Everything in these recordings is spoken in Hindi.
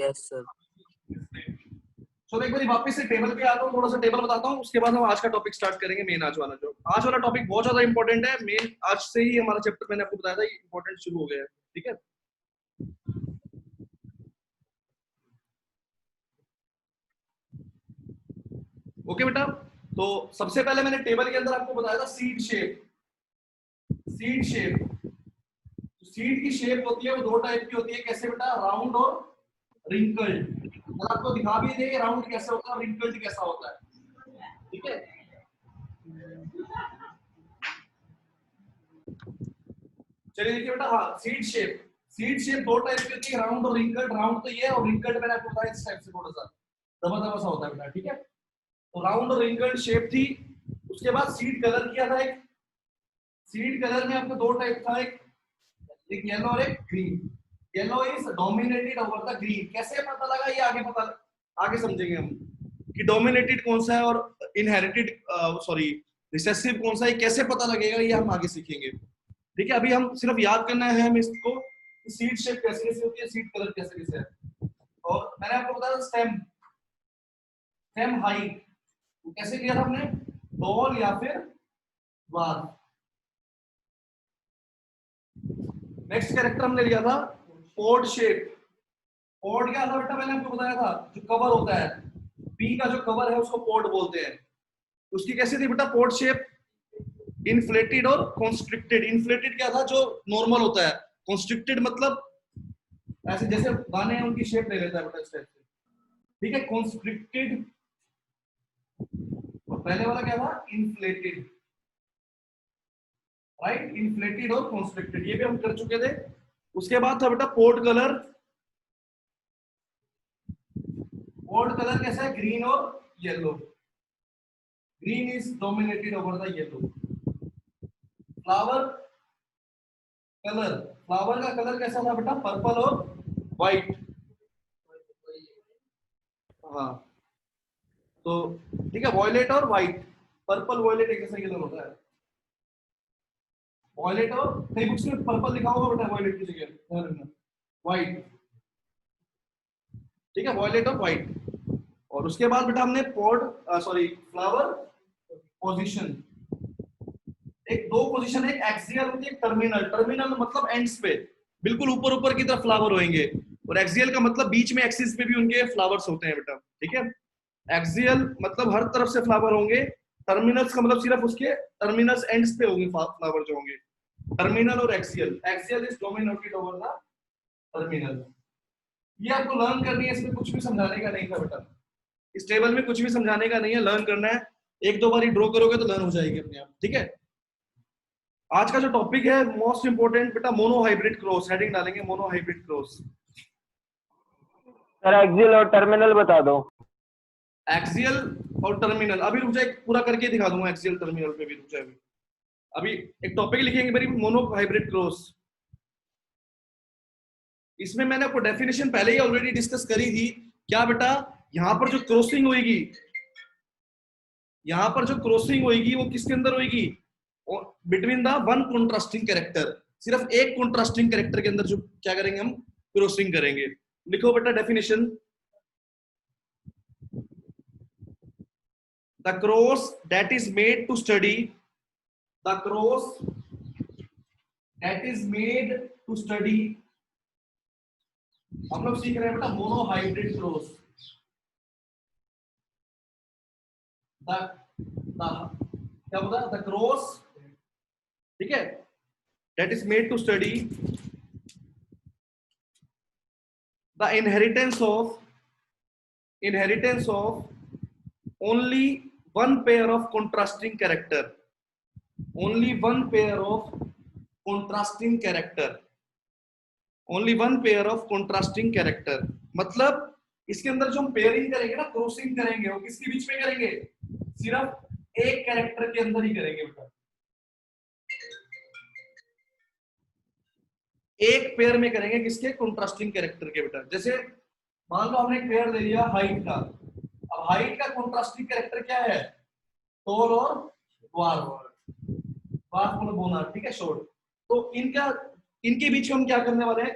Yes sir. चलो एक बार वापस से टेबल पे आता हूँ, थोड़ा सा टेबल बताता हूँ, उसके बाद हम आज का टॉपिक स्टार्ट करेंगे। मेन आज वाला टॉपिक बहुत ज्यादा इंपॉर्टेंट है। मेन आज से ही हमारा चैप्टर मैंने आपको बताया था इंपॉर्टेंट शुरू हो गया है। ठीक है, ओके बेटा। तो सबसे पहले मैंने टेबल के अंदर आपको बताया था सीड शेप। सीड की शेप होती है वो दो टाइप की होती है। कैसे बेटा? राउंड और रिंकल्ड। और आपको दिखा भी देंगे राउंड कैसे होता है और रिंकल्ड कैसा होता है। ठीक है, चलिए देखिए बेटा। हाँ, सीड शेप दो टाइप की होती है, राउंड और रिंकल्ड। राउंड तो ये है और रिंकल्ड मैंने आपको बताया इस टाइप से थोड़ा सा दबा दबा सा होता है बेटा। ठीक है, तो राउंड और रिंकल्ड शेप थी। उसके बाद सीड कलर किया था। एक सीड कलर में आपको दो टाइप था, एक येलो और एक green. Yellow is dominated over the green. कैसे पता लगा ये आगे समझेंगे हम कि डोमिनेटेड कौन सा है और इनहेरिटेड रिसेसिव कौन सा है। कैसे पता लगेगा ये हम आगे सीखेंगे। ठीक है, अभी हम सिर्फ याद करना है हमें इसको, सीड शेप कैसे कैसे होती है, सीड कलर कैसे कैसे है। और मैंने आपको बताया स्टेम हाइट कैसे किया था हमने, डॉल या फिर वार। नेक्स्ट कैरेक्टर हमने लिया था पॉड शेप। पॉड क्या था बेटा? मैंने आपको बताया था जो कवर होता है, पी का जो कवर है उसको पॉड बोलते हैं। उसकी कैसी थी बेटा पॉड शेप? इन्फ्लेटेड और कॉन्स्ट्रिक्टेड। इन्फ्लेटेड क्या था? जो नॉर्मल होता है। कॉन्स्ट्रिक्टेड मतलब ऐसे जैसे दाने हैं उनकी शेप ले लेता है बेटा इस टाइप से। ठीक है, कॉन्स्ट्रिक्टेड। और पहले वाला क्या था? इन्फ्लेटेड। राइट, इन्फ्लेटेड और कॉन्स्ट्रिक्टेड ये भी हम कर चुके थे। उसके बाद था बेटा पॉड कलर। पॉड कलर कैसा है? ग्रीन और yellow. Green is dominated over the yellow. Flower colour, flower का कलर कैसा था बेटा? पर्पल और व्हाइट। हाँ, तो ठीक है, वॉयलेट और व्हाइट। पर्पल वॉयलेट एक जैसा कलर होता है। वॉयलेट और कई बुक्स में पर्पल लिखा होगा बेटा वॉयलेट की जगह व्हाइट। ठीक है, वॉयलेट और व्हाइट। और उसके बाद बेटा हमने फ्लावर पोजीशन। एक दो पोजीशन, एक एक्सियल होती है, एक टर्मिनल। टर्मिनल मतलब एंड्स पे, बिल्कुल ऊपर ऊपर की तरफ फ्लावर होंगे। और एक्सियल का मतलब बीच में एक्सिस पे भी उनके फ्लावर्स होते हैं बेटा। ठीक है, एक्सियल मतलब हर तरफ से फ्लावर होंगे। टर्मिनल्स का मतलब सिर्फ उसके टर्मिनल्स एंड्स पे होंगे फ्लावर जो होंगे। टर्मिनल और axial. Axial is dominated over the terminal. ये आपको लर्न करनी है, इसमें कुछ भी समझाने का नहीं था बेटा। इस टेबल में कुछ भी समझाने का नहीं है, लर्न करना है। एक दो बार ड्रॉ करोगे तो लर्न हो जाएगी अपने आप। ठीक है, आज का जो टॉपिक है मोस्ट इंपोर्टेंट बेटा, मोनोहाइब्रिड क्रॉस। हेडिंग डालेंगे मोनोहाइब्रिड क्रॉस। सर एक्सियल और टर्मिनल बता दो। एक्सियल और टर्मिनल अभी रुक जाए, पूरा करके दिखा दूंगा। एक्सियल टर्मिनल पे भी रुक जाए। अभी एक टॉपिक लिखेंगे मेरी, मोनोहाइब्रिड क्रॉस। इसमें मैंने आपको डेफिनेशन पहले ही ऑलरेडी डिस्कस करी थी। क्या बेटा? यहां पर जो क्रॉसिंग होगी, यहां पर जो क्रॉसिंग होगी वो किसके अंदर होगी? Between the one contrasting character. सिर्फ एक कॉन्ट्रास्टिंग कैरेक्टर के अंदर जो क्या करेंगे हम? क्रॉसिंग करेंगे। लिखो बेटा definition. The cross that is made to study, the cross that is made to study. हम लोग सीख रहे हैं बेटा मोनोहाइब्रिड क्रॉस। क्या बोला? द क्रॉस, ठीक है, that is made to study the inheritance of only one pair of contrasting character. Only one pair of contrasting character. Only one pair of contrasting character. मतलब इसके अंदर जो हम पेयरिंग करेंगे ना, क्रॉसिंग करेंगे, वो किसके बीच में करेंगे? सिर्फ एक कैरेक्टर के अंदर ही करेंगे बेटा। एक पेयर में करेंगे किसके? कंट्रास्टिंग कैरेक्टर के बेटा। जैसे मान लो हमने एक पेयर ले लिया हाइट का। अब हाइट का कंट्रास्टिंग कैरेक्टर क्या है? टॉल और ड्वार्फ बोना। ठीक है, शॉर्ट। तो इनके बीच में हम क्या करने वाले हैं?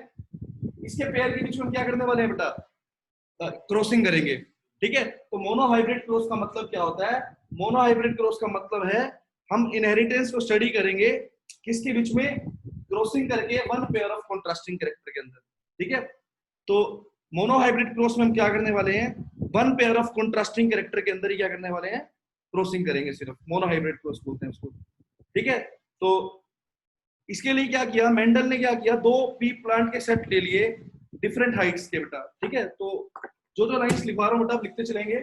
इसके पेयर के बीच में हम क्या करने वाले हैं बेटा? क्रॉसिंग करेंगे। ठीक है, तो मोनोहाइब्रिड क्रॉस का मतलब क्या होता है? मोनोहाइब्रिड क्रॉस का मतलब है हम इनहेरिटेंस को स्टडी करेंगे किसके बीच में? क्रॉसिंग करके one pair of contrasting character के अंदर। ठीक है, तो मोनोहाइब्रिड क्रॉस में हम क्या करने वाले हैं? One pair of contrasting character के अंदर ही क्या करने वाले हैं? क्रॉसिंग करेंगे, सिर्फ मोनोहाइब्रिड क्रॉस बोलते हैं उसको। ठीक है, तो इसके लिए क्या किया मेंडल ने? क्या किया, दो पी प्लांट के सेट ले लिए डिफरेंट हाइट्स के बेटा। ठीक है, तो जो जो लाइंस लिखवा रहा हूं बेटा आप लिखते चलेंगे।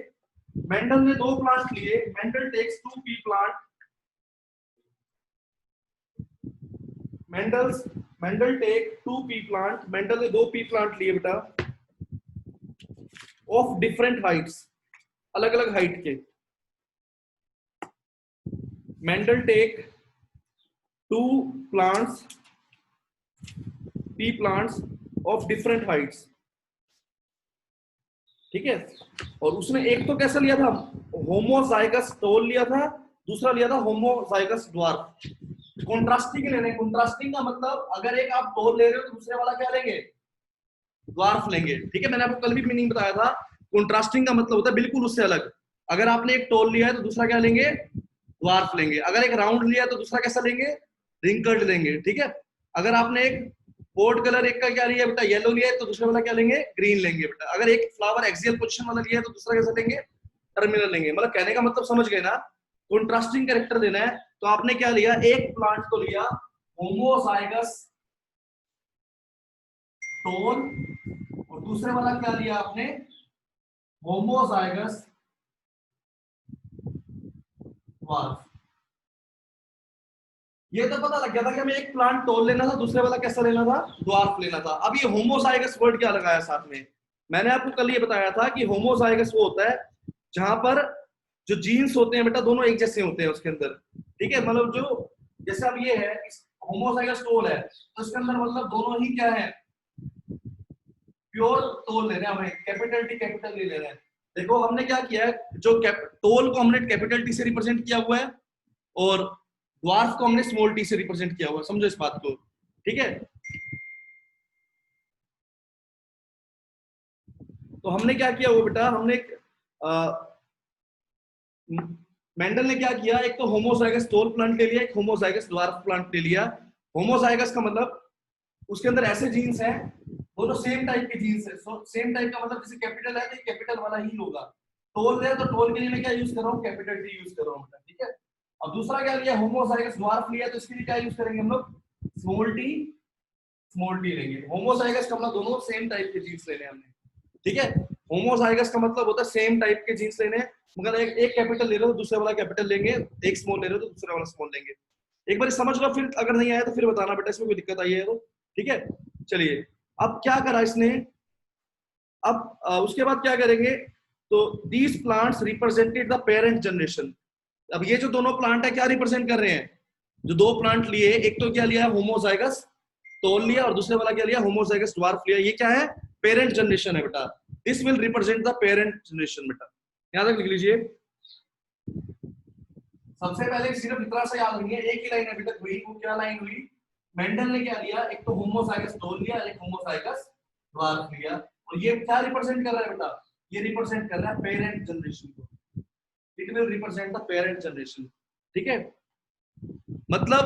मेंडल ने दो प्लांट लिए, Mendel takes two pea plant, Mendel take two pea plant, Mendel ने दो पी प्लांट लिए बेटा ऑफ डिफरेंट हाइट्स, अलग अलग हाइट के। Mendel take two plants, pea plants of different heights. ठीक है, और उसने एक तो कैसा लिया था? होमोजाइगस टोल लिया था, दूसरा लिया था होमोजाइगस ड्वार्फ। कॉन्ट्रास्टिंग लेने, कॉन्ट्रास्टिंग का मतलब अगर एक आप टोल ले रहे हो तो दूसरे वाला क्या लेंगे? ड्वार्फ लेंगे। ठीक है, मैंने आपको कल भी मीनिंग बताया था, कॉन्ट्रास्टिंग का मतलब होता है बिल्कुल उससे अलग। अगर आपने एक टोल लिया है तो दूसरा क्या लेंगे? ड्वार्फ लेंगे। अगर एक राउंड लिया है तो दूसरा कैसा लेंगे? रिंकल्ड लेंगे। ठीक है, अगर आपने एक पोर्ट कलर एक का क्या लिया बेटा? येलो लिया है तो दूसरे वाला क्या लेंगे? ग्रीन लेंगे बेटा। अगर एक फ्लावर एक्सियल पोजीशन वाला लिया है तो दूसरा कैसा लेंगे? टर्मिनल लेंगे। मतलब कहने का मतलब समझ गए ना? कॉन्ट्रास्टिंग कैरेक्टर देना है तो आपने क्या लिया? एक प्लांट को लिया होमोजाइगस टोल, और दूसरे वाला क्या लिया आपने? Homozygous dwarf. ये तो पता लग गया था कि हमें एक प्लांट टोल लेना था, दूसरे वाला कैसा लेना था? ड्वार्फ लेना था। अब ये होमोजाइगस वर्ड क्या लगाया साथ में? मैंने आपको कल ये बताया था कि होमोजाइगस वो होता है जहां पर जो जीन्स होते हैं बेटा दोनों एक जैसे होते हैं उसके अंदर। ठीक है, मतलब जो जैसे अब ये है होमोजाइगस टोल है तो इसके अंदर मतलब दोनों ही क्या है? प्योर टोल ले रहे हैं, हमें कैपिटल टी कैपिटल ले रहे हैं। देखो हमने क्या किया है, जो टोल को हमने कैपिटल टी से रिप्रेजेंट किया हुआ है और ड्वार्फ को हमने स्मॉल टी से रिप्रेजेंट किया हुआ है। समझो इस बात को। ठीक है, तो हमने क्या किया वो बेटा, हमने मेंडल ने क्या किया, एक तो होमोजाइगस टोल प्लांट ले लिया, एक होमोजाइगस ड्वार्फ प्लांट ले लिया। होमोजाइगस का मतलब उसके अंदर ऐसे जीन्स हैं दोनों सेम टाइप के जीन्स है। सेम टाइप का मतलब जैसे कैपिटल है तो ये कैपिटल वाला ही होगा। टोल है तो टोल के लिए मैं क्या यूज कर रहा हूँ? कैपिटल टी यूज कर रहा हूँ। ठीक है, अब दूसरा क्या लिया? होमोजाइगस ड्वार्फ लिया तो इसके लिए क्या यूज करेंगे हम लोग? स्मॉल टी लेंगे। होमोजाइगस का मतलब दोनों सेम टाइप के जीन्स लेने हमने। ठीक है, होमोजाइगस का मतलब होता है सेम टाइप के जीन्स लेने, मगर एक कैपिटल ले रहे हो दूसरे वाला कैपिटल लेंगे, एक स्मॉल ले रहे हो तो दूसरे वाला स्मॉल लेंगे। एक बार समझ लो, फिर अगर नहीं आया तो फिर बताना बेटा इसमें कोई दिक्कत आई है तो। ठीक है, चलिए अब क्या करा इसने? अब उसके बाद क्या करेंगे? तो these plants represented the parent generation. अब ये जो दोनों प्लांट है क्या रिप्रेजेंट कर रहे हैं? जो दो प्लांट लिए, एक तो क्या लिया? होमोजाइगस टोल लिया और दूसरे वाला क्या लिया? होमोजाइगस ड्वार्फ लिया। ये क्या है? पेरेंट जनरेशन है बेटा। This will represent the parent generation बेटा, याद रख लीजिए। सबसे पहले सिर्फ इतना सा याद रखिए, एक ही लाइन अभी तक हुई, वो क्या लाइन हुई? मेंडल ने क्या लिया? एक तो होमोजाइगस टोल लिया, एक होमोजाइगस ड्वार्फ लिया। और ये क्या रिप्रेजेंट कर रहा है बेटा? ये रिप्रेजेंट कर रहा है पेरेंट जनरेशन को। It will represent the parent generation. ठीक है, मतलब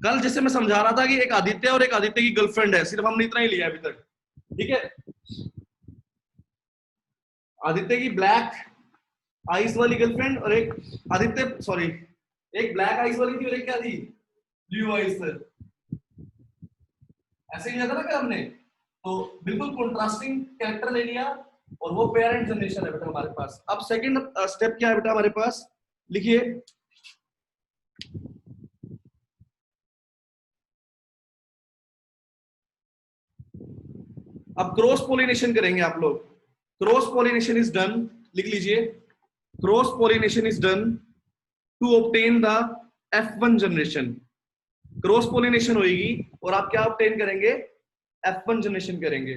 कल जैसे मैं समझा रहा था कि एक आदित्य और एक आदित्य की गर्लफ्रेंड है, सिर्फ हमने इतना ही लिया अभी तक। ठीक है, आदित्य की ब्लैक आइस वाली गर्लफ्रेंड और एक आदित्य सॉरी एक ब्लैक आइस वाली थी और एक क्या थी? Blue eyes. ऐसे लिया था ना क्या हमने? तो बिल्कुल कॉन्ट्रास्टिंग कैरेक्टर ले लिया और वो पेरेंट जनरेशन है बेटा हमारे पास। अब सेकंड स्टेप क्या है बेटा हमारे पास? लिखिए, अब क्रॉस पोलिनेशन करेंगे आप लोग। क्रॉस पोलिनेशन इज डन, लिख लीजिए, cross pollination is done to obtain the F1 generation. Cross pollination होगी और आप क्या ऑब्टेन करेंगे? F1 जनरेशन करेंगे,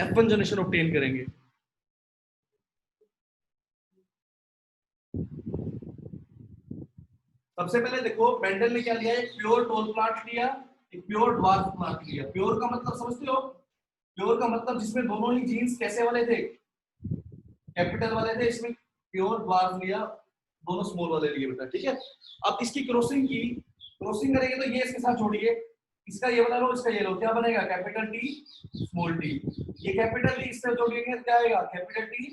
F1 जनरेशन ऑब्टेन करेंगे। सबसे पहले देखो मेंडल ने क्या लिया? एक प्योर टोल प्लांट लिया, एक प्योर ड्वार्फ प्लांट लिया। प्योर का मतलब समझते हो? प्योर का मतलब जिसमें दोनों ही जीन्स कैसे वाले थे, कैपिटल वाले थे, इसमें प्योर ड्वार्फ लिया, दोनों स्मॉल वाले लिए बेटा, ठीक है। अब इसकी क्रॉसिंग की, क्रॉसिंग करेंगे तो ये इसके साथ जोड़िए, इसका ये वाला लो, इसका ये लो, क्या बनेगा, कैपिटल टी स्मॉल टी। ये कैपिटल टी इससे जोड़ेंगे तो क्या आएगा, कैपिटल टी।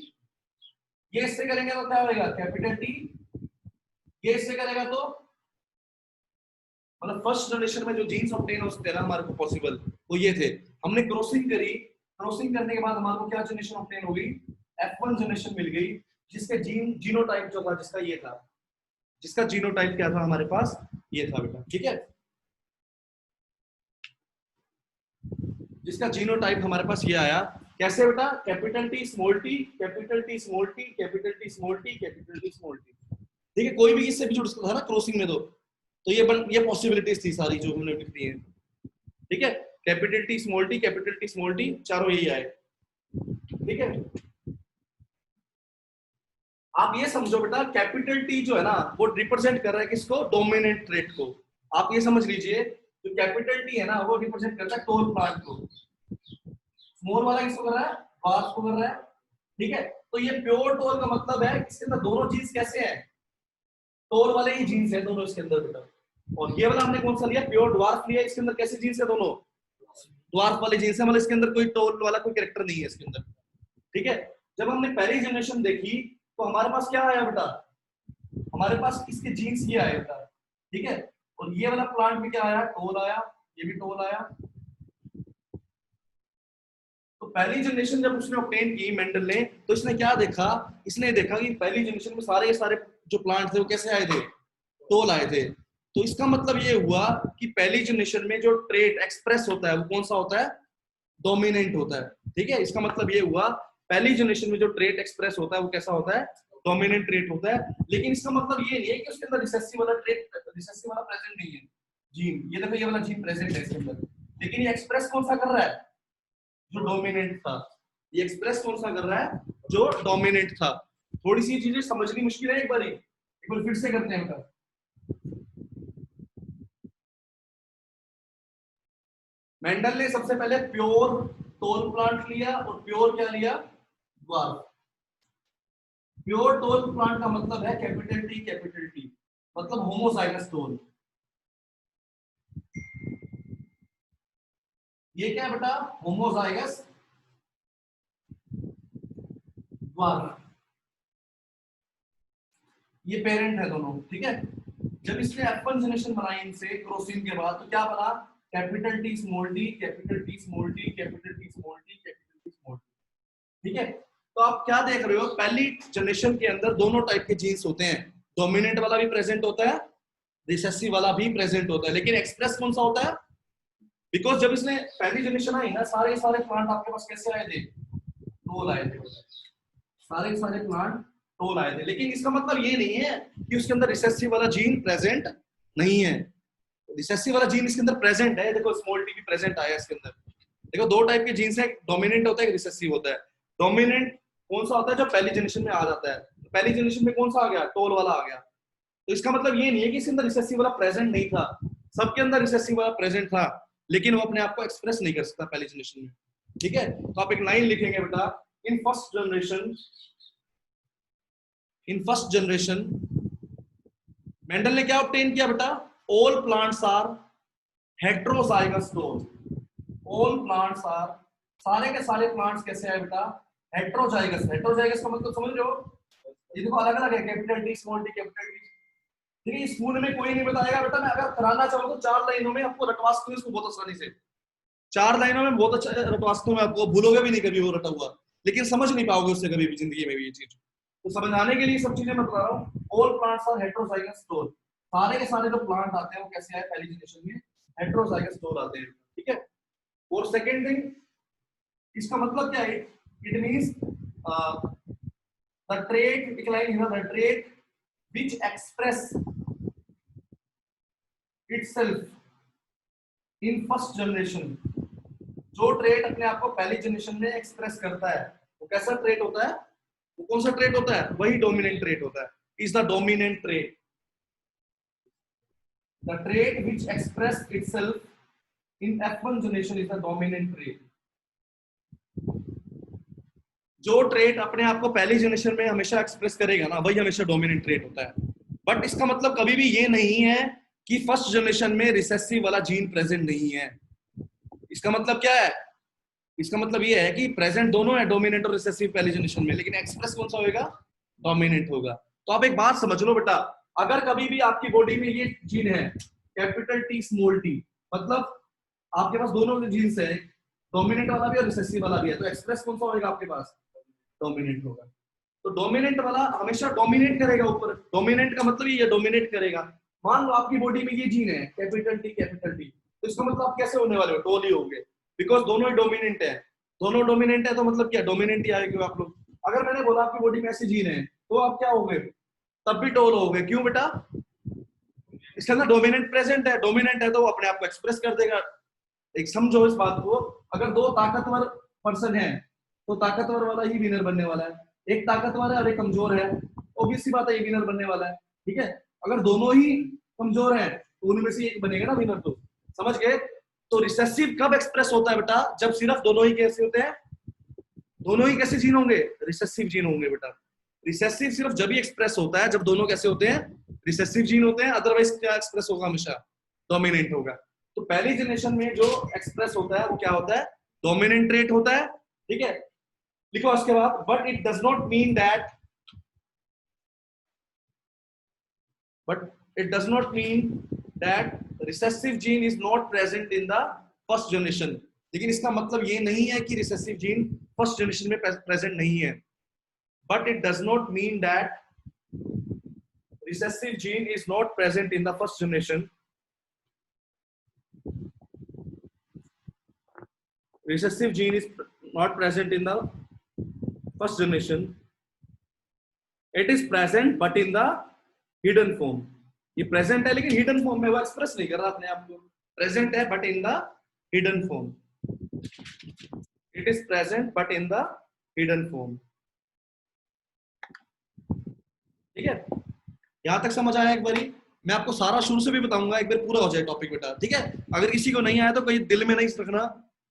ये इससे करेंगे तो क्या आएगा, कैपिटल टी। ये इससे करेगा तो मतलब फर्स्ट जनरेशन में जो जीन्स ऑब्टेन हो सकते हैं ना हमारे को पॉसिबल, वो ये थे। हमने क्रॉसिंग करी, क्रॉसिंग करने के बाद हमारे को क्या जनरेशन ऑब्टेन हो गई, F1 जनरेशन मिल गई, जिसके जीनोटाइप जो था, जिसका ये था, जिसका जीनोटाइप क्या था हमारे पास, ये था बेटा, ठीक है। जिसका जीनोटाइप हमारे पास ये आया, कैसे बेटा, capital T small T, capital T small T, capital T small T, capital T small T, ठीक है। कोई भी इससे भी जुड़ सकता था ना क्रॉसिंग में, तो ये पॉसिबिलिटीज थी सारी जो हमने लिख दी है, ठीक है। Capital T small T, capital T small T, चारों यही आए, ठीक है। आप ये समझो बेटा, कैपिटल टी जो है ना वो रिप्रेजेंट कर रहा है किसको, डोमिनेंट ट्रेट को। आप ये समझ लीजिए, जो कैपिटल टी है ना वो रिप्रेजेंट करता है टोल प्लांट को, स्मॉल वाला किसको कर रहा है, बास को कर रहा है, ठीक है। तो ये प्योर टोल का मतलब है इसके अंदर दोनों जीन्स कैसे हैं, टोल वाले ही जीन्स है दोनों इसके अंदर बेटा। और ये वाला हमने कौन सा लिया, प्योर ड्वार्फ लिया, इसके अंदर कैसे जीन्स है, दोनों ड्वार्फ वाले जीन्स है, मतलब इसके अंदर कोई टोल वाला कोई कैरेक्टर नहीं है इसके अंदर, ठीक है। जब हमने पहली जनरेशन देखी तो हमारे पास क्या आया बेटा, हमारे पास इसके जीन्स ये आए बेटा, ठीक है। और ये वाला प्लांट भी क्या आया, टोल आया, ये भी टोल आया। तो पहली जनरेशन जब उसने ऑब्टेन की मेंडल ने, तो इसने क्या देखा, इसने देखा कि पहली जनरेशन में सारे जो प्लांट थे वो कैसे आए थे, टोल आए थे। तो इसका मतलब ये हुआ कि पहली जनरेशन में जो ट्रेट एक्सप्रेस होता है वो कौन सा होता है, डोमिनेंट होता है, ठीक है। इसका मतलब ये हुआ पहली जनरेशन में जो ट्रेट एक्सप्रेस होता है वो कैसा होता है, डोमिनेंट ट्रेट होता है। लेकिन इसका मतलब ये नहीं है कि उसके अंदर रिसेसिव वाला ट्रेट, रिसेसिव वाला प्रेजेंट नहीं है जीन, ये देखो ये वाला जीन प्रेजेंट है इसके अंदर, लेकिन ये एक्सप्रेस कौन सा कर रहा है, जो डोमिनेंट था। ये एक्सप्रेस कौन सा कर रहा है, जो डोमिनेंट था। थोड़ी सी चीजें समझनी मुश्किल है, एक बार फिर से करते हैं बेटा। मेंडल ने सबसे पहले प्योर टोल प्लांट लिया और प्योर क्या लिया, ड्वार्फ। प्योर टोल प्लांट का मतलब है कैपिटल टी मतलब होमोजाइगस टोल। ये क्या बेटा, होमोजाइगस ड्वार्फ, ये पेरेंट है दोनों, ठीक है। जब इसने F1 जनरेशन बनाई इनसे क्रॉसिंग के बाद, तो क्या बना, capital T small T, capital T small T, capital T small T, capital T small T, ठीक है। तो आप क्या देख रहे हो, पहली जनरेशन के अंदर दोनों टाइप के जीन्स होते हैं, डोमिनेंट वाला भी प्रेजेंट होता है, रिसेसिव वाला भी प्रेजेंट होता है, लेकिन एक्सप्रेस कौन सा होता है, बिकॉज जब इसने पहली जनरेशन आई ना, सारे प्लांट आपके पास कैसे आए थे, टोल आए थे, सारे प्लांट टोल आए थे। लेकिन इसका मतलब ये नहीं है कि उसके अंदर रिसेसिव वाला जीन प्रेजेंट नहीं है, रिसेसिव वाला जीन इसके अंदर प्रेजेंट है, देखो स्मॉल टी भी प्रेजेंट आया इसके अंदर। देखो दो टाइप के जीन्स है, डोमिनेंट होता है, रिसेसिव होता है। डोमिनेंट कौन सा होता है, जो पहली जनरेशन में आ जाता है, पहली जनरेशन में कौन सा आ गया, टोल वाला आ गया। तो इसका मतलब ये नहीं है कि इसके अंदर रिसेसिव वाला प्रेजेंट नहीं था, सबके अंदर रिसेसिव वाला प्रेजेंट था, लेकिन वो अपने आप को एक्सप्रेस नहीं कर सकता पहली जनरेशन में, ठीक है। तो आप एक लाइन लिखेंगे बेटा, इन फर्स्ट जनरेशन मेंडल ने क्या ऑब्टेन किया बेटा, all plants are heterozygous tall, all plants are, सारे के सारे प्लांट्स कैसे आए बेटा, हेट्रोजाइगस। हेट्रोजाइगस का मतलब समझ रहे हो, ये देखो अलग अलग है, capital T small T, capital T, ठीक है। स्कूल में कोई नहीं बताएगा बेटा, मैं अगर कराना चाहूँ तो 4 लाइनों में आपको रटवा सकता हूँ इसको बहुत आसानी से, 4 लाइनों में बहुत अच्छा रटवा सकता हूँ मैं आपको, भूलोगे भी नहीं कभी वो रटा हुआ, लेकिन समझ नहीं पाओगे उससे कभी भी जिंदगी में भी ये चीज। तो समझाने के लिए सब चीजें मैं बता रहा हूँ। All plants are heterozygous tall, सारे के सारे जो प्लांट आते हैं वो कैसे आए पहली जनरेशन में, हेट्रोजाइगस टोल आते हैं, ठीक है। और सेकंड थिंग, इसका मतलब क्या है, इट मींस द ट्रेट, एक लाइन है, the trait which express itself in first generation, जो ट्रेट अपने आप को पहली जनरेशन में एक्सप्रेस करता है वो कैसा ट्रेट होता है, वो कौन सा ट्रेट होता है, वही डोमिनेंट ट्रेट होता है, is the dominant trait. The trait which express itself in F1 generation is the dominant trait. जो ट्रेट अपने आप को पहली जनरेशन में हमेशा एक्सप्रेस करेगा ना, वही हमेशा डोमिनेंट ट्रेट होता है। बट इसका मतलब कभी भी ये नहीं है कि फर्स्ट जनरेशन में रिसेसिव वाला जीन प्रेजेंट नहीं है। इसका मतलब क्या है? इसका मतलब ये है कि प्रेजेंट दोनों है, डोमिनेंट और रिसेसिव पहली जनरेशन में, लेकिन एक्सप्रेस कौन सा होगा? डोमिनेंट होगा। तो आप एक बात समझ लो बेटा, अगर कभी भी आपकी बॉडी में ये जीन है कैपिटल टी स्मॉल टी, मतलब आपके पास दोनों जीन्स है, डोमिनेंट वाला भी और रिसेसिव वाला भी है, तो एक्सप्रेस कौन सा होगा आपके पास? डोमिनेंट होगा। तो डोमिनेंट वाला हमेशा डोमिनेट करेगा ऊपर। डोमिनेंट का मतलब ये डोमिनेट करेगा। मान लो आपकी बॉडी में ये जीन है कैपिटल टी, तो इसका मतलब आप कैसे होने वाले हो? टोल ही होंगे, बिकॉज दोनों ही डोमिनेंट है। दोनों डोमिनेंट है तो मतलब क्या? डोमिनेंट ही आएंगे आप लोग। अगर मैंने बोला आपकी बॉडी में ऐसे जीन है, तो आप क्या हो गए? तब भी टोल हो गए। क्यों बेटा? इसके अंदर डोमिनेंट प्रेजेंट है। डोमिनेंट है तो वो अपने आप को एक्सप्रेस कर देगा। एक समझो इस बात को, अगर दो ताकतवर पर्सन है तो ताकतवर वाला ही विनर बनने वाला है। एक ताकतवर है और एक कमजोर है, ऑब्वियस सी बात है ये विनर बनने वाला है। ठीक है, अगर दोनों ही कमजोर हैं तो उनमें से एक बनेगा ना विनर। तो समझ गए? तो रिसेसिव कब एक्सप्रेस होता है बेटा? जब सिर्फ दोनों ही कैसे होते हैं? दोनों ही कैसे जीन होंगे? रिसेसिव जीन होंगे बेटा। रिसेसिव सिर्फ जब ही एक्सप्रेस होता है जब दोनों कैसे होते हैं? रिसेसिव जीन होते हैं। अदरवाइज क्या एक्सप्रेस होगा? हमेशा डोमिनेंट होगा। तो पहली जनरेशन में जो एक्सप्रेस होता है वो क्या होता है? डोमिनेंट ट्रेट होता है। ठीक है, लिखो उसके बाद, but it does not mean that, but it does not mean that recessive gene is not present in the first generation। लेकिन इसका मतलब ये नहीं है कि रिसेसिव जीन फर्स्ट जनरेशन में प्रेजेंट नहीं है। But it does not mean that recessive gene is not present in the first generation। Recessive gene is not present in the first generation। It is present but in the hidden form। ये प्रेजेंट है लेकिन हिडन फॉर्म में, वो एक्सप्रेस नहीं कर रहा अपने आप को। प्रेजेंट है but in the hidden form. It is present but in the hidden form. ठीक है, यहां तक समझ आया? एक बारी मैं आपको सारा शुरू से भी बताऊंगा, एक बार पूरा हो जाए टॉपिक बेटा। ठीक है, अगर किसी को नहीं आया तो कोई दिल में नहीं रखना,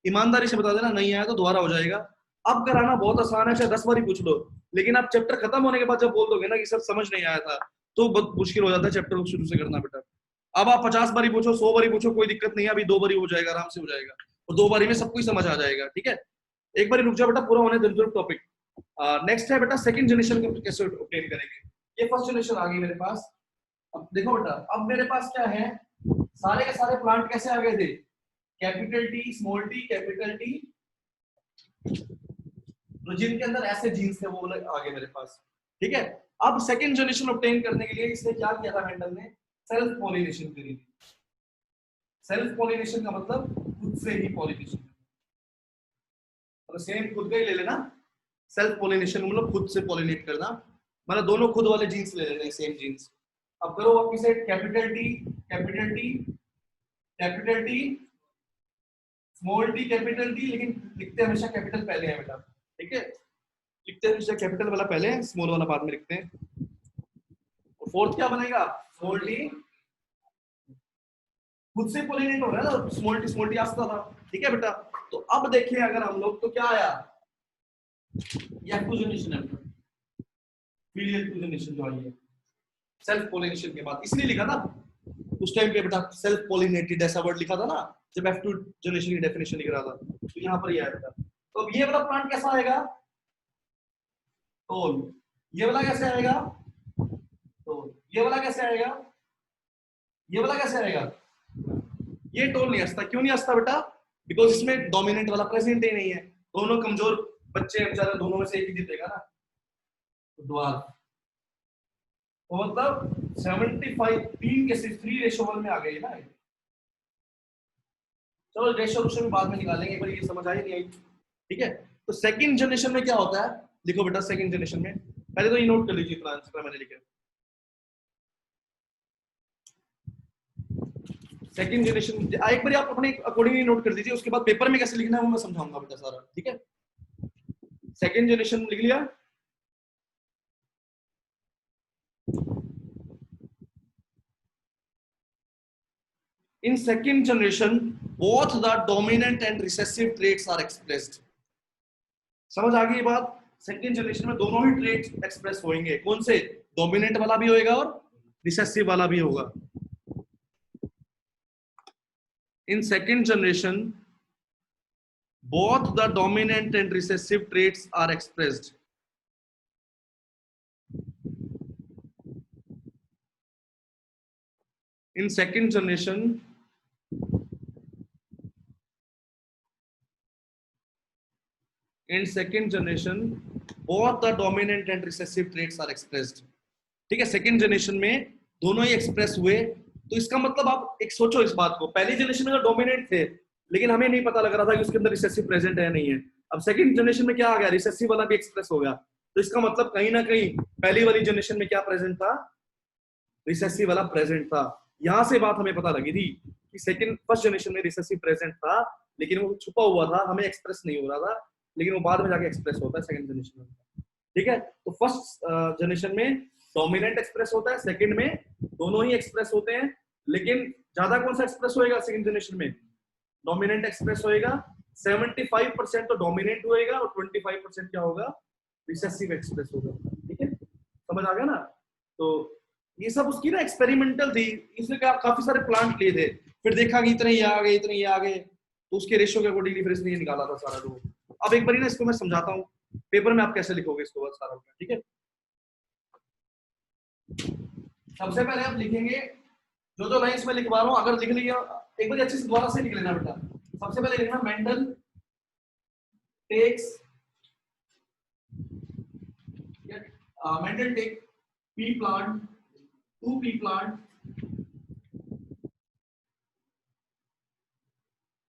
ईमानदारी से बता देना, नहीं आया तो दोबारा हो जाएगा। अब कराना बहुत आसान है, चाहे 10 बार ही पूछ लो, लेकिन आप चैप्टर खत्म होने के बाद जब बोल दोगे ना कि सर समझ नहीं आया था, तो बहुत मुश्किल हो जाता है चैप्टर को शुरू से करना बेटा। अब आप 50 बारी पूछो, 100 बारी पूछो, कोई दिक्कत नहीं है, अभी 2 बारी हो जाएगा, आराम से हो जाएगा, और 2 बारी में सब कुछ समझ आ जाएगा। ठीक है, एक बारी रुक जाओ बेटा, पूरा होने दो टॉपिक। नेक्स्ट है बेटा सेकंड जनरेशन को कैसे ऑब्टेन करेंगे। ये फर्स्ट जनरेशन आ गई मेरे पास। अब देखो बेटा, अब मेरे पास क्या है, सारे के सारे प्लांट कैसे आ गए थे? Capital T small T capital T, तो जिनके अंदर ऐसे जीन्स थे वो आ गए मेरे पास। ठीक है, अब सेकंड जनरेशन ऑब्टेन करने के लिए इसने क्या किया था? मेंडल ने सेल्फ पॉलिनेशन करी थी। सेल्फ पॉलिनेशन का मतलब खुद से ही पॉलिनेशन, तो सेम खुद का ही ले लेना। सेल्फ पॉलिनेशन मतलब खुद से पॉलिनेट करना, मतलब दोनों खुद वाले जीन्स ले लेने, सेम जीन्स। अब करो वापस से capital T capital T capital T small T capital T, लेकिन लिखते हमेशा कैपिटल पहले है बेटा। ठीक है, लिखते हमेशा कैपिटल वाला पहले, स्मॉल वाला बाद में लिखते हैं। और फोर्थ क्या बनेगा? स्मॉल टी, खुद से पॉलिनेट हो रहा है ना, स्मॉल टी आता था। ठीक है बेटा, तो अब देखिए अगर हम लोग, तो क्या आया? ये टू जनरेशन है, फीलियल टू जनरेशन जो आई है सेल्फ पॉलिनेशन के बाद, इसलिए लिखा था उस टाइम पे बेटा, सेल्फ पॉलिनेटेड ऐसा वर्ड लिखा था ना जब F2 जनरेशन की डेफिनेशन लिख रहा था, तो यहाँ पर ये आया बेटा। तो अब ये वाला प्लांट कैसा आएगा? टोल। ये वाला कैसे आएगा? टोल। ये वाला कैसे आएगा? ये वाला कैसे आएगा? ये टोल नहीं हंसता। क्यों नहीं हंसता बेटा? बिकॉज इसमें डोमिनेंट वाला प्रेजेंट ही नहीं है। दोनों कमजोर बच्चे हैं बेचारे, दोनों में से एक ही जीतेगा ना, तो द्वार। तो मतलब 75 3 केसेस 3:1 में आ गए ना। चलो रेशो में बाद में निकालेंगे, पर ये समझ आई नहीं आई? ठीक है, तो सेकंड जनरेशन में क्या होता है? लिखो बेटा सेकंड जनरेशन में, पहले तो ये नोट कर लीजिए इतना आंसर मैंने लिखा। सेकंड जनरेशन एक बार आप अपने अकॉर्डिंगली नोट कर दीजिए, उसके बाद पेपर में कैसे लिखना है वो मैं समझाऊंगा बेटा सारा। ठीक है, सेकंड जनरेशन लिख लिया। In second generation, both the dominant and recessive traits are expressed। समझ आ गई बात? सेकंड जनरेशन में दोनों ही ट्रेट एक्सप्रेस होंगे। कौन से? डोमिनेंट वाला भी होएगा और रिसेसिव वाला भी होगा। In second generation both the dominant and recessive traits are expressed. In second generation, both the dominant and recessive traits are expressed. ठीक है, सेकंड जनरेशन में दोनों ही एक्सप्रेस हुए। तो इसका मतलब आप एक सोचो इस बात को, पहली जनरेशन में तो डोमिनेंट थे लेकिन हमें नहीं पता लग रहा था कि उसके अंदर रिसेसिव प्रेजेंट है नहीं है। अब सेकंड जनरेशन में क्या आ गया, रिसेसिव वाला भी एक्सप्रेस हो गया। तो इसका मतलब कहीं ना कहीं पहली वाली जनरेशन में क्या प्रेजेंट था, रिसेसिव वाला प्रेजेंट था। यहां से बात हमें पता लगी थी कि फर्स्ट जनरेशन में रिसेसिव प्रेजेंट था लेकिन वो छुपा हुआ था, हमें एक्सप्रेस नहीं हो रहा था, लेकिन वो बाद में जाके एक्सप्रेस होता है सेकंड जनरेशन में। ठीक है, तो फर्स्ट जनरेशन में डोमिनेंट एक्सप्रेस होता है, सेकंड में दोनों ही एक्सप्रेस होते हैं, लेकिन ज्यादा कौन सा एक्सप्रेस होएगा सेकंड जनरेशन में? डोमिनेंट एक्सप्रेस होएगा। 75% तो डोमिनेंट होएगा और 25% क्या होगा, रिसेसिव एक्सप्रेस होगा। ठीक है, समझ आ गया ना? तो ये सब उसकी ना एक्सपेरिमेंटल थी, इसमें काफी सारे प्लांट लिए थे, फिर देखा कि इतने ही आ गए, इतने ही आ गए, तो उसके रेशियो के अकॉर्डिंगली फिर इसने निकाला था सारा। जो अब एक बार ना इसको मैं समझाता हूँ, पेपर में आप कैसे लिखोगे इसको बाद सारा। ठीक है, सबसे पहले आप लिखेंगे जो लाइंस में लिखवा रहा हूँ, अगर लिख लिया एक बार अच्छे से दोबारा से लिख लेना बेटा। सबसे पहले लिखना Mendel takes Mendel take pea plant, 2 pea plant,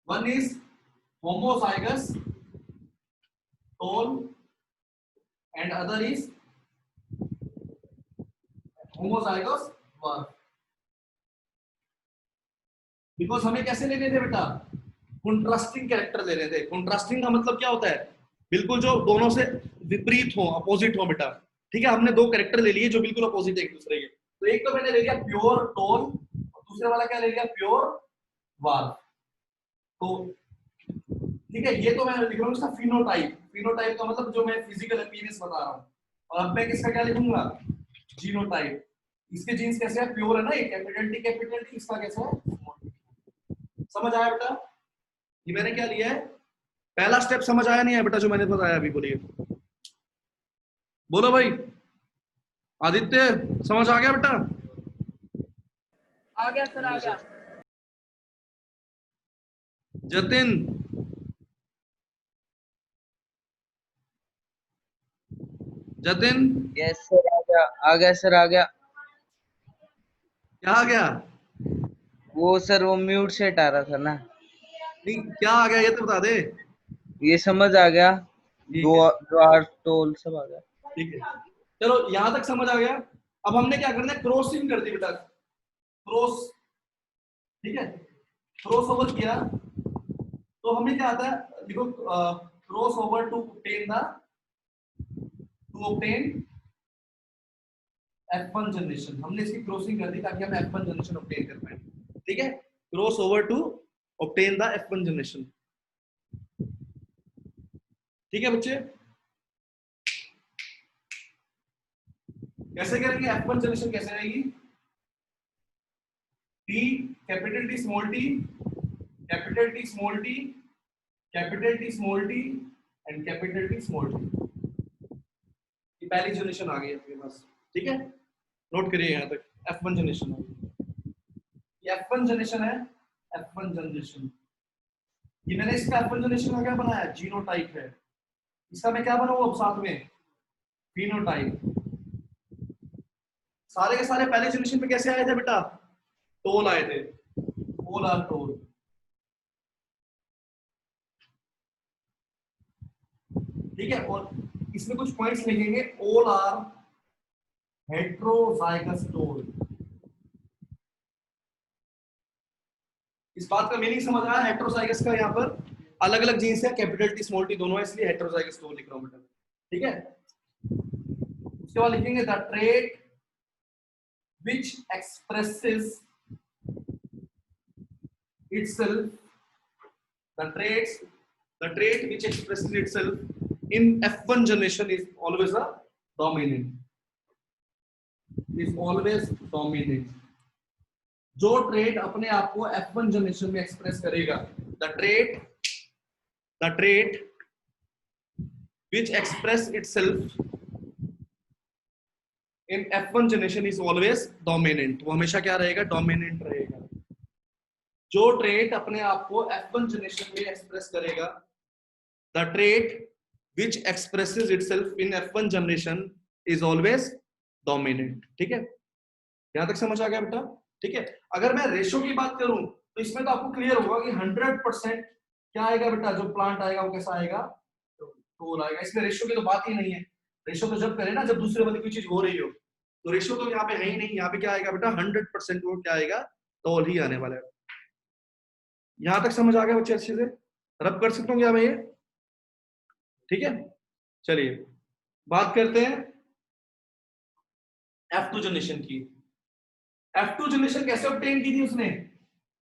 one is homozygous tall and other is homozygous dwarf। Because हमें कैसे लेने थे बेटा, कंट्रास्टिंग कैरेक्टर लेने थे। कंट्रास्टिंग का मतलब क्या होता है, बिल्कुल जो दोनों से विपरीत हो, अपोजिट हो बेटा। ठीक है, हमने दो कैरेक्टर ले लिए जो बिल्कुल अपोजिट है एक दूसरे के। तो एक तो मैंने ले लिया प्योर टोल और दूसरे वाला क्या ले लिया, प्योर वार्फ। तो ठीक है, ये तो मैं लिख रहा हूँ इसका फिनोटाइप। फिनोटाइप का मतलब जो मैं फिजिकल अपीयरेंस बता रहा हूँ। और अब मैं किसका क्या लिखूंगा, जीनोटाइप। इसके जीन्स कैसे है, प्योर है ना, ये कैपिटल टी, इसका कैसा है। समझ आया बेटा? ये मैंने क्या लिया है, पहला स्टेप समझ आया नहीं है बेटा जो मैंने बताया अभी? बोलिए, बोलो भाई। आदित्य समझ आ गया बेटा? आ गया सर, आ गया। जतिन, जतिन यस सर, आ गया, आ गया सर, आ गया। क्या आ गया? वो सर वो म्यूट सेट आ रहा था ना। नहीं, क्या आ गया ये तो बता दे। ये समझ आ गया, ठीक है, ड्वार्फ टोल सब आ गया। ठीक है, चलो यहां तक समझ आ गया। अब हमने क्या करना है, क्रॉसिंग कर दी बेटा, क्रॉस। ठीक है, क्रॉस ओवर किया तो हमें क्या आता है, देखो cross over to obtain F1 generation. हमने इसकी क्रॉसिंग कर दी ताकि हम F1 जनरेशन ऑब्टेन कर पाए। ठीक है, cross over to obtain the F1 generation. ठीक है बच्चे, कैसे करेंगे F1 जनरेशन, कैसे आएगी? T, capital T small t, capital T small t, capital T small t and capital T small t। ये पहली जनरेशन आ गई आपके पास। ठीक है, नोट करिए यहां तक, F1 जनरेशन। ये F1 जनरेशन है, F1 जनरेशन। ये मैंने इसका F1 जनरेशन का क्या बनाया, जीनोटाइप है। इसका मैं क्या बनाऊं अब साथ में, फिनोटाइप। सारे के सारे पहले जनरेशन में कैसे आए थे बेटा, टोल आए थे, टोल आर टोल। ठीक है, और इसमें कुछ पॉइंट्स लिखेंगे, ऑल आर हेट्रोजाइगस टोल। इस बात का मीनिंग समझ आया, हेट्रोजाइगस का यहाँ पर अलग अलग जीन्स है, कैपिटल टी स्मॉल टी दोनों है, इसलिए हेट्रोजाइगस टोल लिख रहा हूं बेटा। ठीक है, उसके बाद लिखेंगे the trait which expresses itself, the trait which expresses itself in F1 generation is always a dominant. Is always dominant. जो ट्रेट अपने आप को F1 जनरेशन में एक्सप्रेस करेगा, the trait which express itself in F1 generation is always dominant. वो हमेशा क्या रहेगा? डोमिनेंट रहेगा. जो ट्रेट अपने आप को F1 जनरेशन में एक्सप्रेस करेगा, the trait which expresses itself in F1 generation is always dominant. ठीक है, यहां तक समझ आ गया बेटा? ठीक है. अगर मैं रेशो की बात करूं तो इसमें तो आपको क्लियर होगा कि 100% क्या आएगा बेटा? जो प्लांट आएगा वो कैसा आएगा? टोल आएगा. इसमें रेशो की तो बात ही नहीं है. रेशो तो जब करें ना, जब दूसरे वाली कोई चीज हो रही हो, तो रेशो तो यहाँ पे है ही नहीं. यहाँ पे क्या आएगा बेटा? 100% वो क्या आएगा? टोल ही आने वाला है. यहां तक समझ आ गया बच्चे? अच्छे से रब कर सकता हूँ क्या मैं ये? ठीक है, चलिए बात करते हैं F2 जनरेशन की. F2 जनरेशन कैसे ऑब्टेन की थी उसने?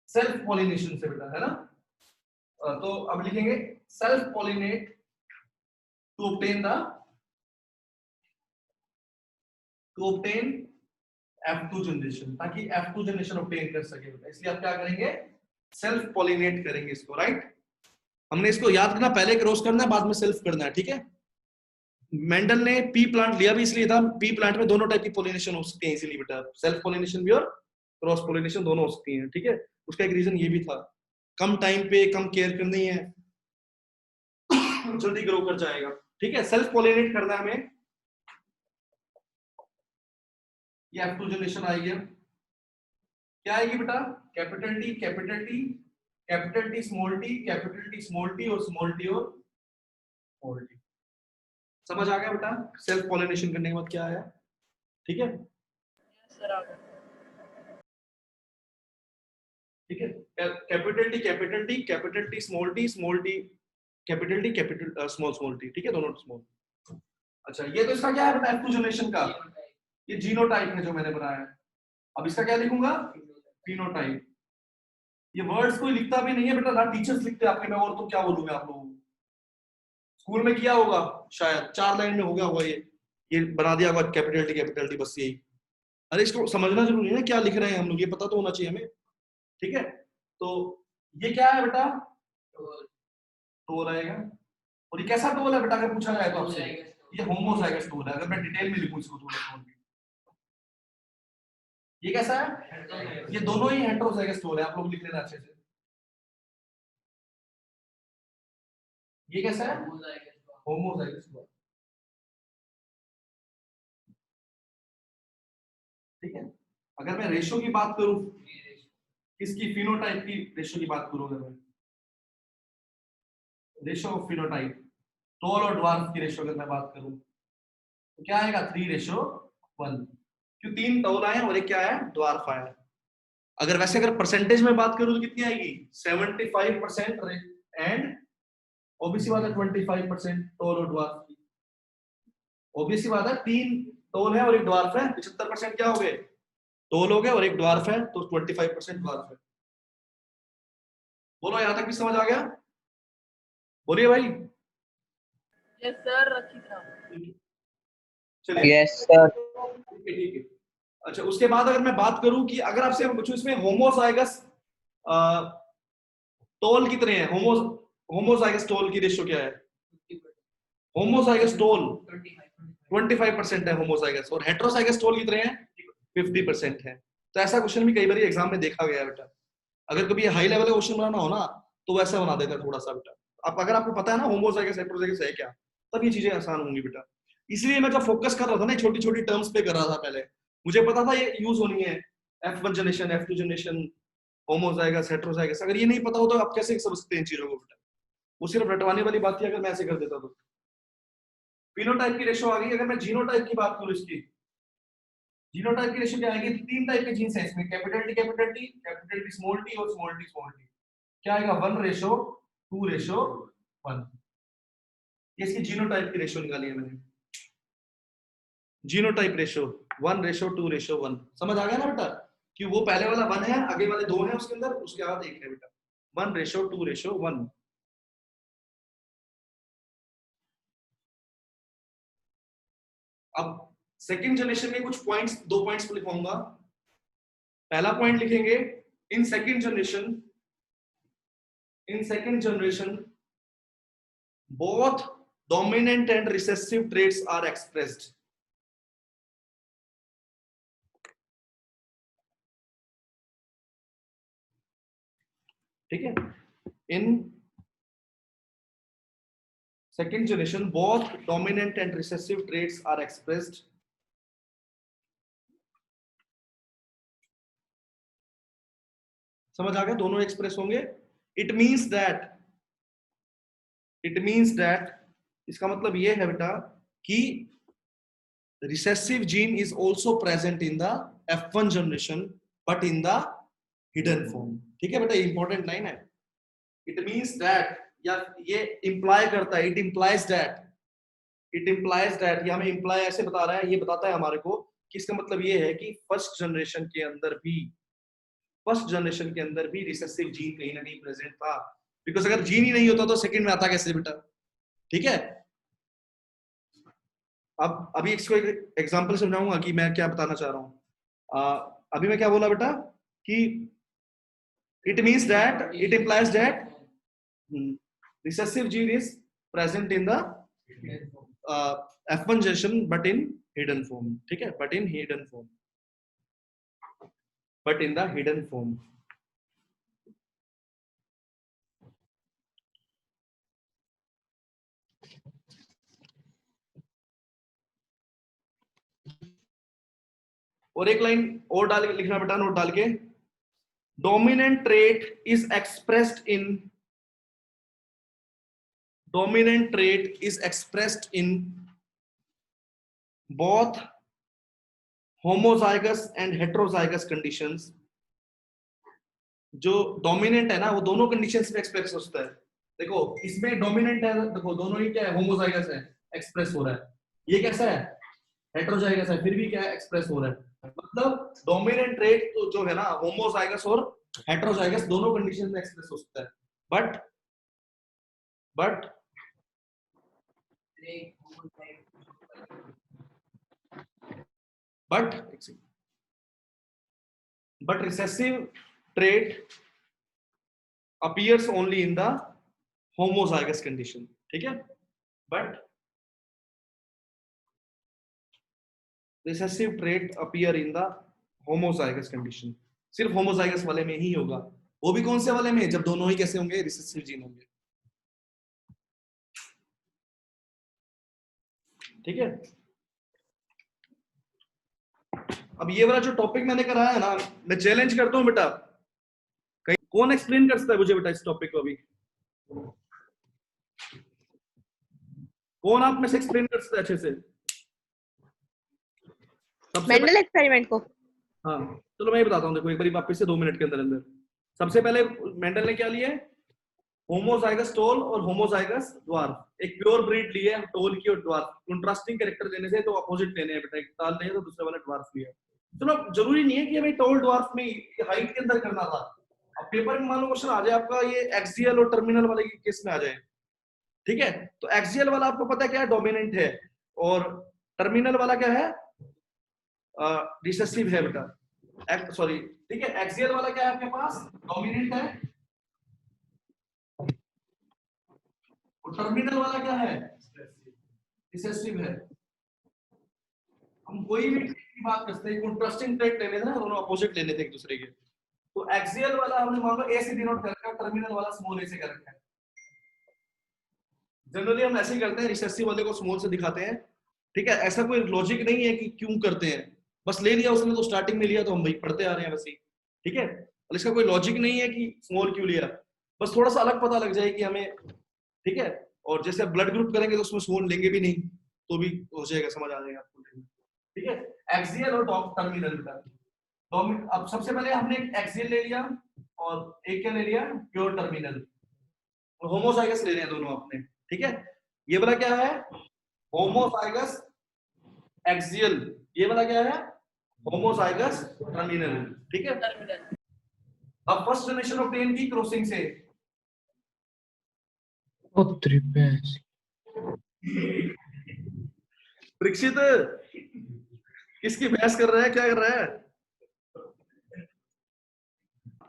सेल्फ पॉलिनेशन से बेटा, है ना? तो अब लिखेंगे self pollinate to obtain F2 generation, ताकि F2 जनरेशन ऑब्टेन कर सके बेटा. इसलिए आप क्या करेंगे? सेल्फ पॉलिनेट करेंगे इसको. राइट, हमने इसको याद करना, पहले क्रॉस करना है, बाद में सेल्फ करना है. ठीक है. मेंडल ने पी प्लांट लिया भी इसलिए था, पी प्लांट में दोनों टाइप की पॉलिनेशन हो सकती है इजीली बेटा. सेल्फ पॉलिनेशन भी और क्रॉस पॉलिनेशन दोनों हो सकती हैं. ठीक है, उसका एक रीजन ये भी था, कम टाइम पे कम केयर करनी है, जल्दी ग्रो कर जाएगा. ठीक है, सेल्फ पॉलिनेट करना है हमें. ये F2 जनरेशन आएगी. क्या आएगी बेटा? Capital T, capital T, capital T small T, capital T small T और स्मॉल टी और स्मॉल टी. समझ आ गया बेटा? सेल्फ पॉलिनेशन करने के बाद क्या आया? ठीक है, ठीक है. Capital T, capital T, capital T small T, small T, capital T, capital small small T. ठीक है, दोनों स्मॉल. अच्छा, ये तो इसका क्या है बेटा? F2 जनरेशन का ये जीनोटाइप है जो मैंने बनाया है. अब इसका क्या लिखूंगा? फिनोटाइप. ये वर्ड्स कोई लिखता भी नहीं है बेटा, ना टीचर्स लिखते आपके. मैं और तो क्या बोलूंगा आप लोगों को? स्कूल में किया होगा शायद, 4 लाइन में हो गया होगा. ये बना दिया होगा कैपिटल टी, बस यही. अरे इसको समझना जरूरी है ना, क्या लिख रहे हैं हम लोग, ये पता तो होना चाहिए हमें. ठीक है, तो ये क्या है बेटा? टोल आएगा. और ये कैसा टोल है बेटा अगर पूछा जाए तो आपसे? ये होमोजाइगस टोल है. अगर मैं डिटेल में लिखूं इसको थोड़ा, ये कैसा है? ये दोनों ही हेटेरोजाइगस टोल है. आप लोग लिख लेना अच्छे से. ये कैसा है? Homozygous toll. ठीक है. अगर मैं रेशो की बात करूं, किसकी? फिनोटाइप की रेशो की बात करूं, अगर मैं रेशो ऑफ फिनोटाइप, टॉल और ड्वार्फ की रेशो अगर मैं बात करूं, तो क्या आएगा? 3:1. क्यों? 3 टॉल आए और एक क्या है? ड्वार्फ आया. अगर वैसे अगर परसेंटेज में बात करूं तो कितनी आएगी? 75% एंड ओबीसी बात है 25% टॉल और ड्वार्फ की. ओबीसी बात है 3 टॉल है और एक ड्वार्फ है, 75% क्या हो गए? टॉल हो गए, और एक ड्वार्फ है तो 25% ड्वार्फ है. बोलो, यहां तक भी समझ आ गया? बोलिए भाई. यस सर, रखी था. चलिए, यस सर. ठीक है. अच्छा, उसके बाद अगर मैं बात करूं कि अगर आपसे पूछूं इसमें होमोजाइगस टोल कितने हैं? होमोजाइगस टोल की रेशियो क्या है? होमोजाइगस टोल 25% है होमोजाइगस, और हेटेरोजाइगस टोल कितने हैं? 50% है. तो ऐसा क्वेश्चन भी कई बार एग्जाम में देखा गया है बेटा. अगर कभी हाई लेवल का क्वेश्चन बनाना हो ना, तो वैसा बना देता है थोड़ा सा बेटा. अगर आपको पता है ना होमोजाइगस हेटेरोजाइगस है क्या, तब ये चीजें आसान होंगी बेटा. इसलिए मैं जब फोकस कर रहा था ना छोटी छोटी टर्म्स पे कर रहा था पहले, मुझे पता था ये यूज होनी है. F1 generation, F2 generation, homozygous, heterozygous. अगर ये नहीं पता हो तो आप कैसे समझते हैं इन चीजों को बेटा? वो सिर्फ रटवाने वाली बात थी अगर मैं ऐसे कर देता तो. फिनोटाइप की रेशो आ गई. अगर मैं जीनोटाइप की बात करूं, इसकी जीनोटाइप की रेशो क्या आएगी? 3 टाइप के जीन्स हैं इसमें, capital T, capital T, capital T small T और स्मॉल टी स्मॉल टी. क्या आएगा? 1:2:1. ये इसकी जीनोटाइप की रेशो निकाली है मैंने. Genotype ratio 1:2:1. समझ आ गया ना बेटा? कि वो पहले वाला 1 है, आगे वाले 2 हैं उसके अंदर, उसके बाद 1 है बेटा. 1:2:1. अब सेकंड जनरेशन के कुछ पॉइंट्स, 2 पॉइंट्स लिखूंगा। पहला पॉइंट लिखेंगे, in second generation both dominant and recessive traits are expressed. ठीक है, in second generation both dominant and recessive traits are expressed. समझ आ गया, दोनों एक्सप्रेस होंगे। इट मीन्स दैट इसका मतलब ये है बेटा कि recessive gene is also present in the F1 generation but in the hidden form। ठीक है बेटा, इंपॉर्टेंट लाइन है। इट मीन्स दैट, या ये इंप्लाई करता है, इट इंप्लाइज दैट, ये हमें इंप्लाई ऐसे बता रहा है, ये बताता है हमारे को कि इसका मतलब ये है कि फर्स्ट जनरेशन के अंदर भी रिसेसिव जीन कहीं ना कहीं प्रेजेंट था। बिकॉज अगर जीन ही नहीं होता तो सेकंड में आता कैसे बेटा? ठीक है, अब अभी इसको एक एग्जांपल समझाऊंगा कि मैं क्या बताना चाह रहा हूं। अभी मैं क्या बोला बेटा कि it means that, it implies that recessive gene is present in the F1 generation but in hidden form। ठीक है, but in the hidden form। और एक लाइन और डाल के लिखना बेटा, नोट डाल के, dominant trait is expressed in both homozygous and heterozygous conditions। जो डोमिनेंट है ना वो दोनों कंडीशंस में एक्सप्रेस होता है। देखो इसमें डोमिनेंट है, देखो दोनों ही क्या है, होमोजाइगस है, एक्सप्रेस हो रहा है। ये कैसा है, हेटेरोजाइगस है, फिर भी क्या है, एक्सप्रेस हो रहा है। मतलब डोमिनेंट ट्रेट तो जो है ना, होमोजाइगस और हेटेरोजाइगस दोनों कंडीशन में एक्सप्रेस हो सकता है। but recessive trait appears only in the homozygous condition। ठीक है, but recessive trait appear in the homozygous condition। सिर्फ होमोजाइगस वाले में ही होगा। वो भी कौन से वाले में, जब दोनों ही कैसे होंगे, रिसेसिव जीन होंगे। ठीक है, अब ये वाला जो टॉपिक मैंने कराया है ना, मैं चैलेंज करता हूं बेटा, कहीं कौन एक्सप्लेन कर सकता है मुझे बेटा इस टॉपिक को? अभी कौन आप में से एक्सप्लेन कर सकता है अच्छे से? मेंडल एक्सपेरिमेंट को? हाँ चलो मैं ही बताता हूँ, देखो एक बार वापस से 2 मिनट के अंदर। सबसे पहले मेंडल ने क्या लिए, होमोजाइगस टोल और होमोजाइगस ड्वार्फ। एक प्योर ब्रीड ली है टोल की और ड्वार्फ। कंट्रास्टिंग कैरेक्टर देने से तो अपोजिट लेने हैं बेटा, एक टाल नहीं तो दूसरे वाला ड्वार्फ लिया। चलो जरूरी नहीं है कि हमें टोल ड्वार्फ में हाइट के अंदर करना था। अब पेपर में मान लो क्वेश्चन आ जाए आपका ये एक्सियल और टर्मिनल वाले की केस में आ जाए। ठीक है, तो एक्सियल वाला आपको पता है क्या है, डोमिनेंट है, और टर्मिनल वाला क्या है, रिसेसिव है बेटा। सॉरी ठीक है, एक्सियल वाला क्या है आपके पास, डोमिनेंट है, और टर्मिनल वाला क्या है, रिसेसिव है। हम कोई भी की बात करते हैं, कंट्रास्टिंग ट्रेट लेने थे ना, दोनों अपोजिट लेने थे एक दूसरे के। तो एक्सियल वाला हमने मान लो ए से डिनोट कर रखा है, टर्मिनल वाला स्मॉल ए से कर रखा है। जनरली हम ऐसे ही करते हैं, रिसेसिव वाले को स्मॉल से दिखाते हैं। ठीक है, ऐसा कोई लॉजिक नहीं है कि क्यों करते हैं, बस ले लिया उसने तो स्टार्टिंग में लिया तो हम भाई पढ़ते आ रहे हैं वैसे ही। ठीक है, और इसका कोई लॉजिक नहीं है कि स्मॉल क्यों लिया, बस थोड़ा सा अलग पता लग जाए कि हमें। ठीक है, और जैसे ब्लड ग्रुप करेंगे तो उसमें स्मॉल लेंगे भी नहीं तो भी हो जाएगा, समझ आ जाएगा आपको। ठीक है, एक्सियल और टर्मिनल का। अब सबसे पहले हमने एक्सियल ले लिया और एक क्या ले लिया, प्योर टर्मिनल, और होमोजाइगस ले लिया दोनों अपने। ठीक है, ये वाला क्या है, होमोजाइगस एक्सियल, ये वाला क्या है, होमोजाइगस टर्मिनल। ठीक है, अब फर्स्ट जनरेशन ऑब्टेन की क्रॉसिंग से। परीक्षित किसकी बहस कर रहा है, क्या कर रहा है?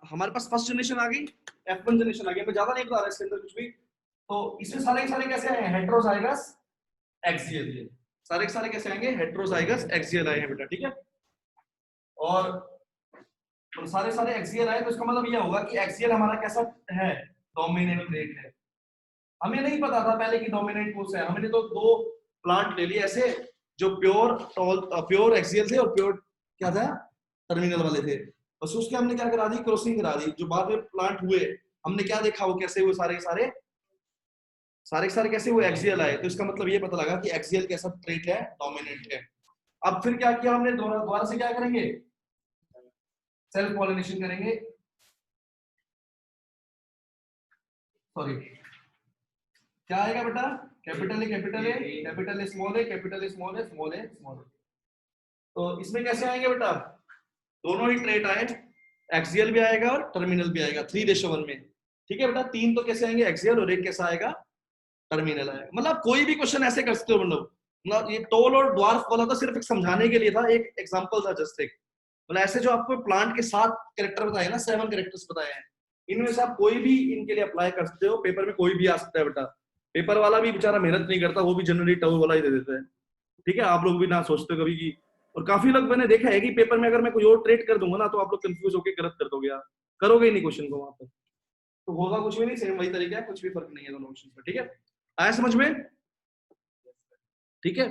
हमारे पास फर्स्ट जनरेशन आ गई, F1 जनरेशन आ गई, मैं ज्यादा नहीं बता रहा इसके अंदर कुछ भी। तो इसमें सारे के सारे कैसे आए हैं? Heterozygous axial. ये सारे के सारे कैसे आएंगे? हेटेरोजाइगस एक्सियल आए हैं बेटा, ठीक है। और तो सारे सारे एक्सियल आए तो इसका मतलब ये होगा कि एक्सियल हमारा कैसा है? डोमिनेंट ट्रेट है। हमें नहीं पता था पहले कि डोमिनेंट कौन सा है, हमने तो दो प्लांट ले लिए ऐसे जो प्योर एक्सियल थे और प्योर क्या था? टर्मिनल वाले थे। बस उसके हमने क्या करा दी? क्रॉसिंग करा दी। जो बाद में प्लांट हुए हमने क्या देखा वो कैसे हुए? सारे के सारे कैसे हुए? एक्सियल आए। तो इसका मतलब ये पता लगा कि एक्सियल कैसा ट्रेट है? डोमिनेंट है। अब फिर क्या किया हमने? दोबारा से क्या करेंगे? सेल्फ पॉलिनेशन करेंगे। सॉरी, क्या आएगा बेटा? Capital A capital A capital A small A capital A small A small A small A. तो इसमें कैसे आएंगे बेटा? दोनों ही ट्रेट आए, एक्सियल भी आएगा और टर्मिनल भी आएगा 3:1 में। ठीक है बेटा, 3 तो कैसे आएंगे? एक्सियल, और एक कैसा आएगा? टर्मिनल आएगा। मतलब कोई भी क्वेश्चन ऐसे कर सकते हो। मतलब ये टोल और ड्वार्फ वाला तो सिर्फ एक समझाने के लिए था, एक एग्जांपल था जस्ट एक। मतलब ऐसे जो आपको प्लांट के 7 कैरेक्टर बताए ना, 7 कैरेक्टर्स बताए हैं, इनमें से आप कोई भी इनके लिए अप्लाई कर सकते हो। पेपर में कोई भी आ सकता है बेटा। पेपर वाला भी बेचारा मेहनत नहीं करता, वो भी जनरली टर्म वाला ही दे देता है। ठीक है, आप लोग भी ना सोचते कभी की। और काफी लोग मैंने देखा है कि पेपर में अगर मैं कोई और ट्रेट कर दूंगा ना तो आप लोग कंफ्यूज होकर गलत कर दोगे यार, करोगे ही नहीं क्वेश्चन को वहां पर। तो होगा कुछ भी नहीं, सेम वही तरीका है, कुछ भी फर्क नहीं है दोनों ऑप्शन पर। ठीक है, आया समझ में? ठीक है।